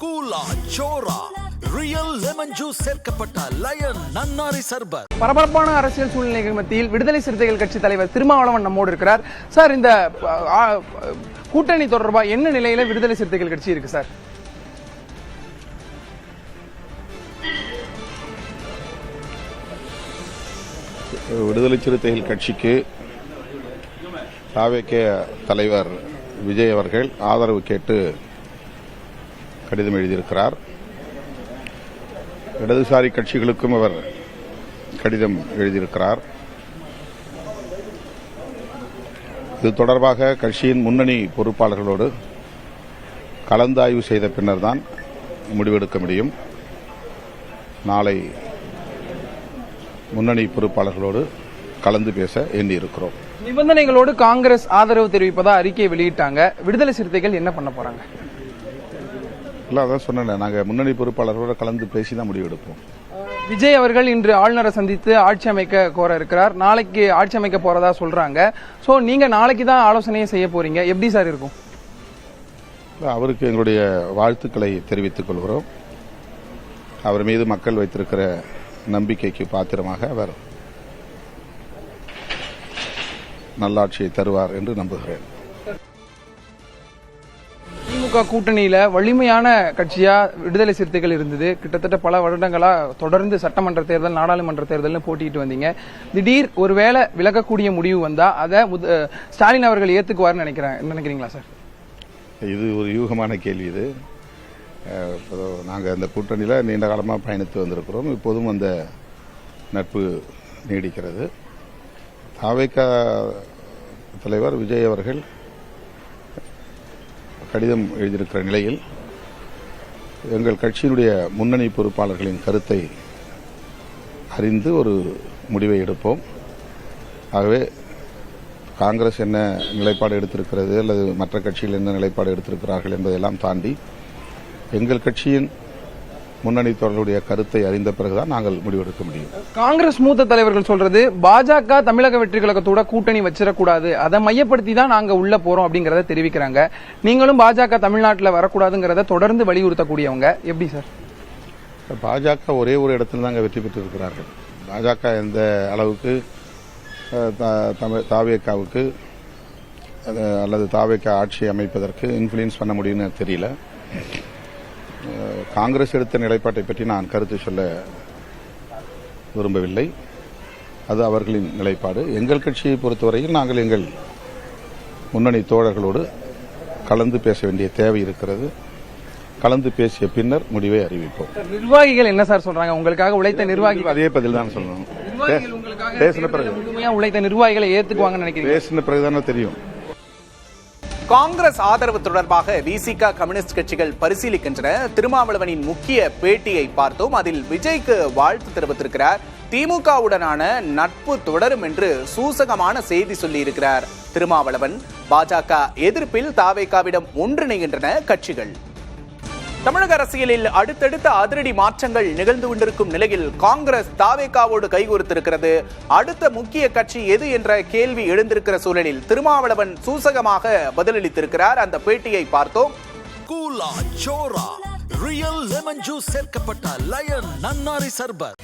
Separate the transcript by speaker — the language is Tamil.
Speaker 1: கூலா சோரா ரியல் லெமன் ஜூஸ் சேர்க்கப்பட்ட லயன் நன்னாரி சர்பத்.
Speaker 2: பரபரப்பான அரசியல் சூழ்நிலைகள் மத்தியில் விடுதலை சிறுத்தைகள் கட்சி தலைவர் திருமாவளவன் நம்மோடு இருக்கிறார். சார், இந்த கூட்டணி தொடர்பா என்ன நிலையில விடுதலை சிறுத்தைகள் கட்சி இருக்கு சார்?
Speaker 3: விடுதலை சிறுத்தைகள் கட்சிக்கு தாவேக தலைவர் விஜய் அவர்கள் ஆதரவு கேட்டு கடிதம் எழுதியிருக்கிறார். இடதுசாரி கட்சிகளுக்கும் அவர் கடிதம் எழுதியிருக்கிறார். இது தொடர்பாக கட்சியின் முன்னணி பொறுப்பாளர்களோடு கலந்தாய்வு செய்த பின்னர் தான் முடிவெடுக்க முடியும். நாளை முன்னணி பொறுப்பாளர்களோடு கலந்து பேச எண்ணியிருக்கிறோம்.
Speaker 2: நிபந்தனைகளோடு காங்கிரஸ் ஆதரவு தெரிவிப்பதா அறிக்கை வெளியிட்டாங்க. விடுதலை சிறுத்தைகள் என்ன பண்ண போறாங்க?
Speaker 3: இல்லை, அதான் சொன்னேன், நாங்கள் முன்னணி பொறுப்பாளர்களோடு கலந்து பேசி தான் முடிவெடுப்போம்.
Speaker 2: விஜய் அவர்கள் இன்று ஆளுநரை சந்தித்து ஆட்சி அமைக்க கோர இருக்கிறார். நாளைக்கு ஆட்சி அமைக்க போறதா சொல்றாங்க. சோ நீங்க நாளைக்கு தான் ஆலோசனையை செய்ய போறீங்க. எப்படி சார் இருக்கும்?
Speaker 3: அவருக்கு எங்களுடைய வாழ்த்துக்களை தெரிவித்துக் கொள்கிறோம். அவர் மீது மக்கள் வைத்திருக்கிற நம்பிக்கைக்கு பாத்திரமாக அவர் நல்லாட்சியை தருவார் என்று நம்புகிறேன்.
Speaker 2: திமுக கூட்டணியில வலிமையான கட்சியா விடுதலை சிறுத்தைகள் இருந்தது. கிட்டத்தட்ட பல வருடங்களா தொடர்ந்து சட்டமன்ற தேர்தல், நாடாளுமன்ற தேர்தல் போட்டிட்டு வந்தீங்க. திடீர் ஒருவேளை விலகக்கூடிய முடிவு வந்தா அதை ஸ்டாலின் அவர்கள் ஏத்துக்குவார்னு நினைக்கிறீங்களா சார்?
Speaker 3: இது ஒரு யூகமான கேள்வி. இது நாங்கள் அந்த கூட்டணியில் நீண்ட காலமாக பயணித்து வந்திருக்கிறோம். இப்போதும் அந்த நட்பு நீடிக்கிறது. தாவேக தலைவர் விஜய் அவர்கள் கடிதம் எழுதியிருக்கிற நிலையில் எங்கள் கட்சியினுடைய முன்னணி பொறுப்பாளர்களின் கருத்தை அறிந்து ஒரு முடிவை எடுப்போம். ஆகவே காங்கிரஸ் என்ன நிலைப்பாடு எடுத்திருக்கிறது அல்லது மற்ற கட்சிகள் என்ன நிலைப்பாடு எடுத்திருக்கிறார்கள் என்பதையெல்லாம் தாண்டி எங்கள் கட்சியின் முன்னணி தொடர்களுடைய கருத்தை அறிந்த பிறகுதான் நாங்கள் முடிவெடுக்க முடியும்.
Speaker 2: காங்கிரஸ் மூத்த தலைவர்கள் சொல்றது பாஜக தமிழக வெற்றி கழகத்தோட கூட்டணி வச்சிடக்கூடாது, அதை மையப்படுத்தி தான் நாங்க உள்ள போறோம் அப்படிங்கறத தெரிவிக்கிறாங்க. நீங்களும் பாஜக தமிழ்நாட்டில் வரக்கூடாதுங்கிறத தொடர்ந்து வலியுறுத்தக்கூடியவங்க. எப்படி சார்?
Speaker 3: பாஜக ஒரே ஒரு இடத்துல தாங்க வெற்றி பெற்று இருக்கிறார்கள். பாஜக எந்த அளவுக்கு தாவேகாவுக்கு அல்லது தாவேகா ஆட்சி அமைப்பதற்கு இன்ஃபுளுன்ஸ் பண்ண முடியும்னு தெரியல. காங்கிரஸ் எடுத்த நிலைப்பாட்டை பற்றி நான் கருத்து சொல்ல விரும்பவில்லை. அது அவர்களின் நிலைப்பாடு. எங்கள் கட்சியை பொறுத்தவரையில் நாங்கள் எங்கள் முன்னணி தோழர்களோடு கலந்து பேச வேண்டிய தேவை இருக்கிறது. கலந்து பேசிய பின்னர் முடிவை அறிவிப்போம்.
Speaker 2: நிர்வாகிகள் என்ன சார் சொல்றாங்க? உங்களுக்காக உழைத்த நிர்வாகிகள்
Speaker 3: அதே பதில் தான் சொல்லணும். பேசின பிறகு
Speaker 2: முழுமையா உழைத்த நிர்வாகிகளை ஏத்துக்குவாங்கன்னு நினைக்கிறீங்க?
Speaker 3: பேசின பிறகுதானே தெரியும்.
Speaker 4: காங்கிரஸ் ஆதரவு தொடர்பாக விசிக கம்யூனிஸ்ட் கட்சிகள் பரிசீலிக்கின்றன. திருமாவளவனின் முக்கிய பேட்டியை பார்த்தோம். அதில் விஜய்க்கு வாழ்த்து தெரிவித்திருக்கிறார். திமுகவுடனான நட்பு தொடரும் என்று சூசகமான செய்தி சொல்லியிருக்கிறார் திருமாவளவன். பாஜக எதிர்ப்பில் தாவேகாவிடம் ஒன்றிணைகின்றன கட்சிகள். தமிழக அரசியலில் அடுத்தடுத்த அதிரடி மாற்றங்கள் நிகழ்ந்து கொண்டிருக்கும் நிலையில் காங்கிரஸ் தாவேகாவோடு கைகோர்த்திருக்கிறது. அடுத்த முக்கிய கட்சி எது என்ற கேள்வி எழுந்திருக்கிற சூழலில் திருமாவளவன் சூசகமாக பதிலளித்திருக்கிறார். அந்த பேட்டியை பார்த்தோம்.
Speaker 1: கூலா சோரா ரியல் லெமன் ஜூஸ் சேர்க்கப்பட்ட லயன் நன்னாரி சர்பத்.